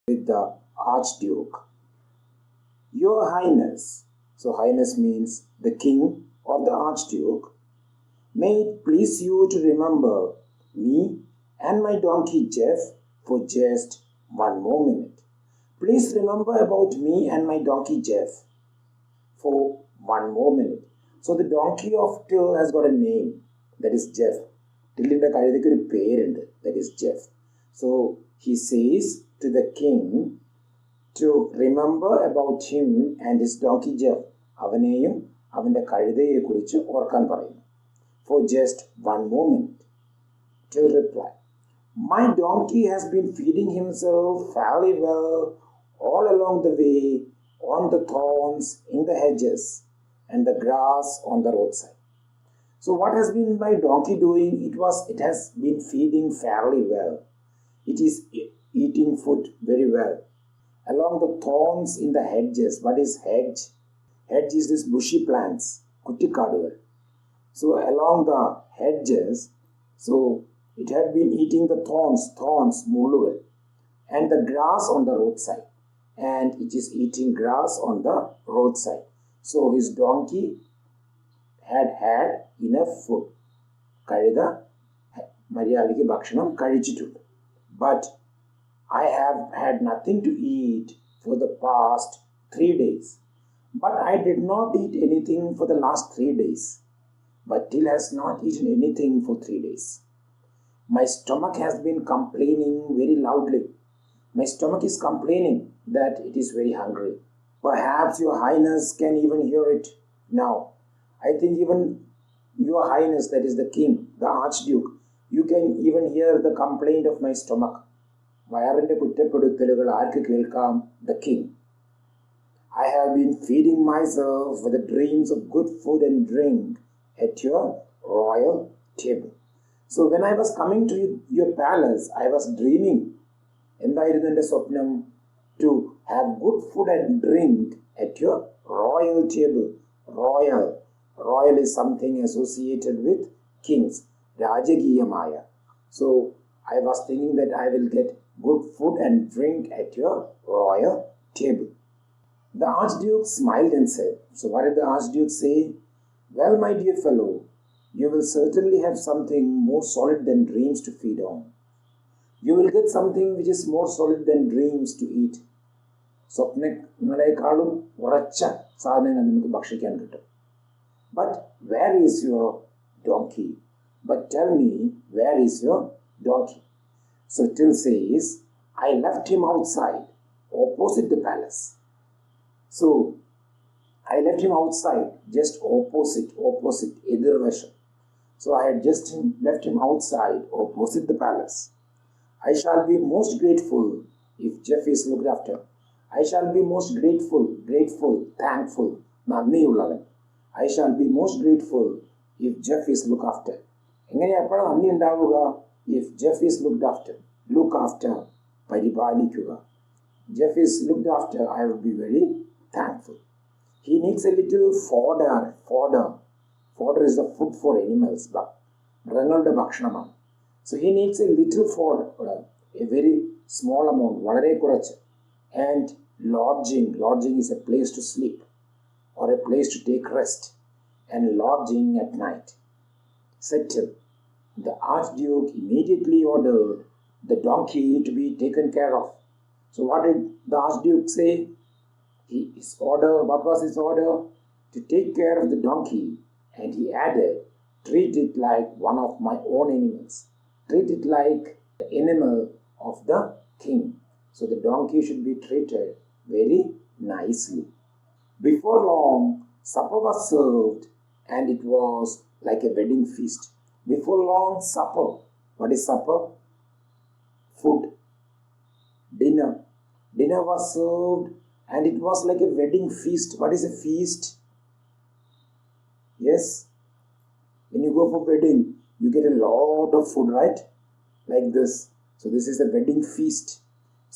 with the Archduke. Your Highness, so Highness means the King or the Archduke, may it please you to remember me and my donkey Jeff for just one more minute. Please remember about me and my donkey Jeff for one more minute. So the donkey of Till has got a name, that is Jeff. Tilliന്റെ കഴുതയ്ക്ക് ഒരു പേരുണ്ട്, that is Jeff. So he says to the king to remember about him and his donkey Jeff. അവനെയും അവന്റെ കഴുതയെ കുറിച്ച് ഓർക്കാൻ പറയുന്നു. For just one moment. Till reply, my donkey has been feeding himself fairly well all along the way on the thorns in the hedges and the grass on the roadside. So what has been my donkey doing? It has been feeding fairly well. It is eating food very well. Along the thorns in the hedges. What is hedge? Hedge is this bushy plants, kuttikadugal. So along the hedges, so it had been eating the thorns, mulugal, and the grass on the roadside. And it is eating grass on the roadside. So his donkey had enough food. കഴുത മര്യാദയ്ക്ക് ഭക്ഷണം കഴിച്ചിട്ടുണ്ട്. But I have had nothing to eat for the past 3 days. But I did not eat anything for the last 3 days. But Till has not eaten anything for 3 days. My stomach has been complaining very loudly. My stomach is complaining that it is very hungry. Perhaps your highness can even hear it now. I think even your highness, that is the king, the archduke, you can even hear the complaint of my stomach. വയറിന്റെ കുറ്റപ്പെടുത്തലുകൾ ആർക്ക് കേൾക്കാം? The king. I have been feeding myself with the dreams of good food and drink at your royal table. So when I was coming to your palace, I was dreaming. എന്തായിരുന്നു എൻ്റെ സ്വപ്നം? To have good food and drink at your royal table. Royal is something associated with kings. രാജകീയമായ. So I was thinking that I will get good food and drink at your royal table. The Archduke smiled and said, so what did the Archduke say? Well, my dear fellow, you will certainly have something more solid than dreams to feed on. You will get something which is more solid than dreams to eat. സ്വപ്നങ്ങളെക്കാളും ഉറച്ച സാധനങ്ങൾ നമുക്ക് ഭക്ഷിക്കാൻ കിട്ടും. But where is your donkey? But tell me, where is your donkey? So Till says, I left him outside, opposite the palace. So I left him outside, just opposite, edirvasham. So I had just left him outside, opposite the palace. I shall be most grateful if Jeff is looked after. I shall be most grateful, thankful, നന്ദിയുള്ളവൻ. I shall be most grateful if Jeff is looked after. എങ്ങനെയാ എപ്പോഴാണ് നന്ദി ഉണ്ടാവുക? If Jeff is looked after. Look after, പരിപാലിക്കുക. Jeff is looked after, I will be very thankful. He needs a little fodder. Fodder is the food for animals. മൃഗങ്ങളുടെ ഭക്ഷണമാണ്. So he needs a little fodder, a very small amount, വളരെ കുറച്ച്. And lodging is a place to sleep or a place to take rest, and lodging at night. Settle. The Archduke immediately ordered the donkey to be taken care of. So what did the Archduke say? What was his order? To take care of the donkey, and he added, treat it like one of my own animals. Treat it like the animal of the king. So the donkey should be treated very nicely. Before long, supper was served, and it was like a wedding feast. Before long, supper. What is supper? Food. Dinner. Dinner was served, and it was like a wedding feast. What is a feast? Yes? When you go for wedding, you get a lot of food, right? Like this. So this is a wedding feast.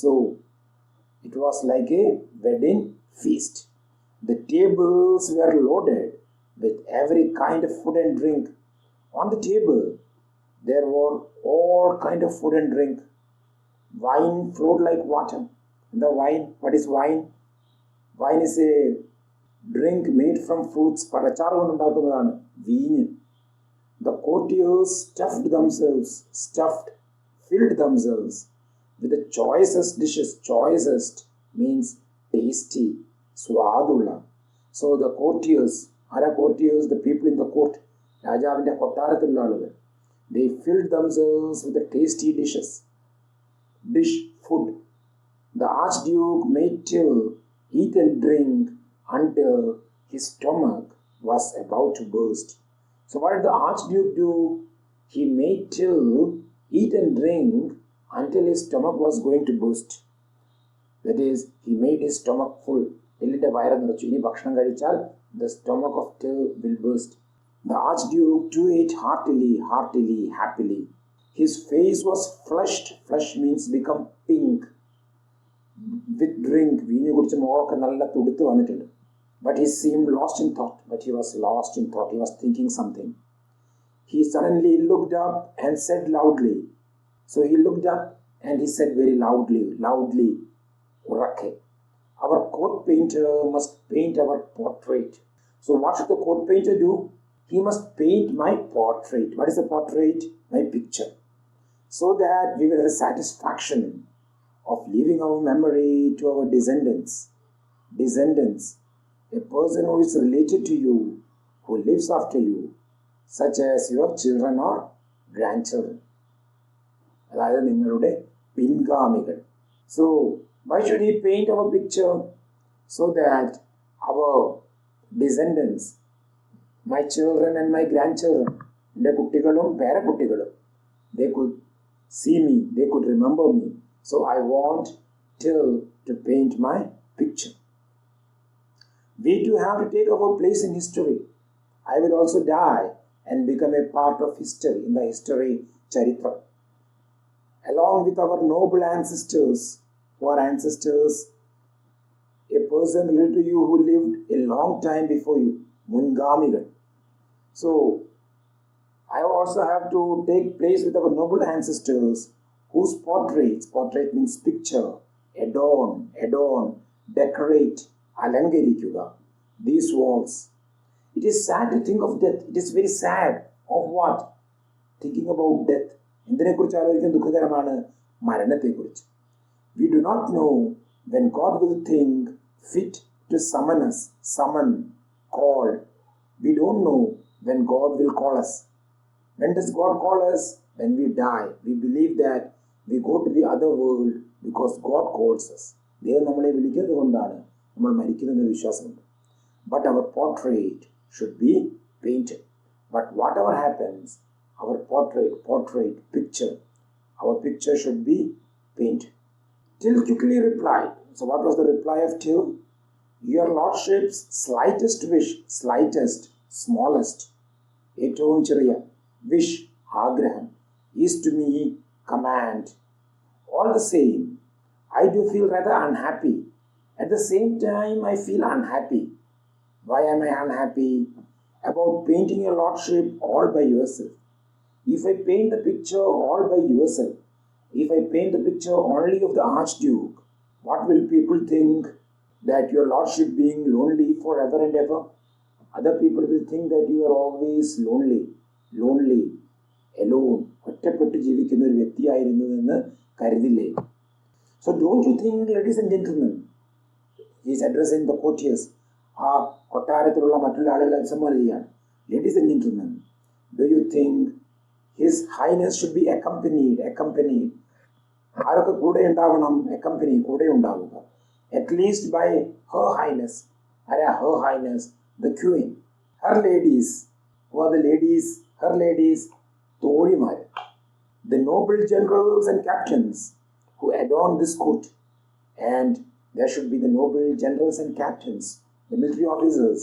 So it was like a wedding feast. The tables were loaded with every kind of food and drink. On the table, there were all kind of food and drink. Wine flowed like water. The wine, what is wine? Wine is a drink made from fruits. പഴച്ചാറ് കൊണ്ടുണ്ടാക്കുന്നതാണ് വീഞ്ഞ്. The courtiers filled themselves with the choicest dishes. Choicest means tasty, സ്വാദുള്ള. So the courtiers, ആരാ courtiers? The people in the court. രാജാവിൻ്റെ കൊട്ടാരത്തിലുള്ള ആളുകൾ. They filled themselves with the tasty dishes. Food. The archduke made till eat and drink until his stomach was about to burst. So what did the archduke do? He made till eat and drink until his stomach was going to burst. That is, he made his stomach full. Tillinte vayara nirchu. Ini bhakshanam kazhichal the stomach of Till will burst. The archduke too ate heartily, happily. His face was flushed. Flush means become pink. With drink, വീഞ്ഞു കുടിച്ച് മുഖമൊക്കെ നല്ല തുടുത്ത് വന്നിട്ടുണ്ട്. But he seemed lost in thought. He was thinking something. He suddenly looked up and said loudly. So he looked up and he said very loudly, Urake, our court painter must paint our portrait. So what should the court painter do? He must paint my portrait. What is a portrait? My picture. So that we will have the satisfaction of leaving our memory to our descendants. A person who is related to you, who lives after you, such as your children or grandchildren. അതായത് നിങ്ങളുടെ പിൻഗാമികൾ. So why should he paint our picture? So that our descendants, my children and my grandchildren, എൻ്റെ കുട്ടികളും പേരക്കുട്ടികളും, they could see me, they could remember me. So I want Till to paint my picture. We too have to take our place in history. I will also die and become a part of history, in the history charitra. Along with our noble ancestors, who are ancestors, a person related to you who lived a long time before you, Mungamigal. So I also have to take place with our noble ancestors, whose portrait means picture, adorn, decorate, alangarikkuka these walls. It is sad to think of death. It is very sad. Of what? Thinking about death. എന്തിനെക്കുറിച്ച് ആലോചിക്കാൻ ദുഃഖകരമാണ്? മരണത്തെക്കുറിച്ച്. We do not know when God will think fit to call. We don't know when God will call us. When does God call us? When we die. We believe that we go to the other world because God calls us. ദൈവം നമ്മളെ വിളിക്കുന്നത് കൊണ്ടാണ് നമ്മൾ മരിക്കുന്നതെന്ന് വിശ്വാസമുണ്ട്. But our portrait should be painted. But whatever happens, our picture, our picture should be painted. Till quickly replied. So what was the reply of Till? Your lordship's slightest wish, smallest, ഏറ്റവും ചെറിയ wish, ആഗ്രഹം, is to me command. All the same, I do feel rather unhappy. At the same time, I feel unhappy. Why am I unhappy? About painting your lordship all by yourself. If I paint the picture all by yourself, if I paint the picture only of the Archduke, what will people think? That your lordship being lonely forever and ever? Other people will think that you are always lonely, alone, ഒറ്റപ്പെട്ട് ജീവിക്കുന്ന ഒരു വ്യക്തിയായിരുന്നു എന്ന് കരുതില്ലേ? So don't you think, ladies and gentlemen, he is addressing the courtiers, ആ കൊട്ടാരത്തിലുള്ള മറ്റുള്ള ആളുകളെ അഭിസംബോധന ചെയ്യാണ്. Ladies and gentlemen, do you think His Highness should be accompanied? ആരൊക്കെ കൂടെ ഉണ്ടാവണം? കൂടെ ഉണ്ടാവുക. At least by Her Highness. ആരാ Her Highness? The Queen. Her ladies. Who are the ladies? Her ladies. തോഴിമാർ. The noble generals and captains who adorn this court. And there should be the noble generals and captains, the military officers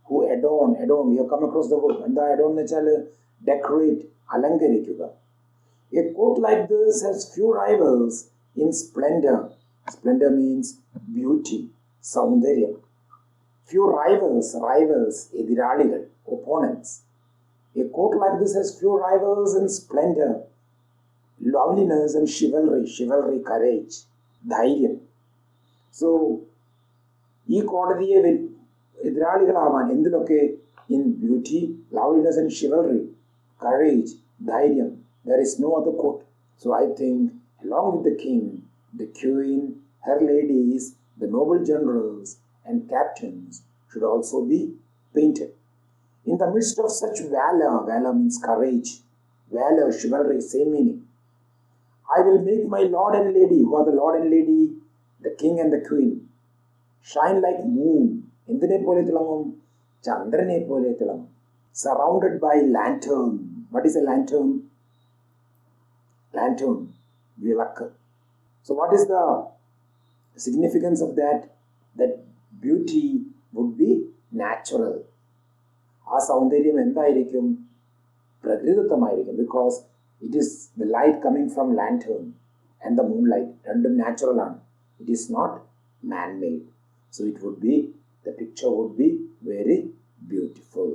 who adorn. We have come across the word. And the adorn വെച്ചാൽ decorate, അലങ്കരിക്കുക. A court like this has few rivals in splendor. Splendor means beauty, സൗന്ദര്യം. Few rivals, എതിരാളികൾ, opponents. A court like this has few rivals in splendor, loveliness and chivalry, courage, ധൈര്യം. So ഈ കോടതിയെ എതിരാളികളാവാൻ എന്തിലൊക്കെ? In beauty, loveliness and chivalry, courage, ധൈര്യം. There is no other quote. So I think along with the king, the queen, her ladies, the noble generals and captains should also be painted. In the midst of such valor, valor means courage, valor, chivalry, same meaning. I will make my lord and lady, who are the lord and lady, the king and the queen, shine like moon. എന്തിനെ പോലെ തിളങ്ങും? ചന്ദ്രനെ പോലെ തിളങ്ങും. Surrounded by lantern. What is a lantern? Lantern, വിളക്ക്. So what is the significance of that? That beauty would be natural. ആ സൗന്ദര്യം എന്തായിരിക്കും? പ്രകൃതിദത്തമായിരിക്കും. Because it is the light coming from lantern and the moonlight. രണ്ടും natural ആണ്. It is not man-made. So it would be, the picture would be very beautiful.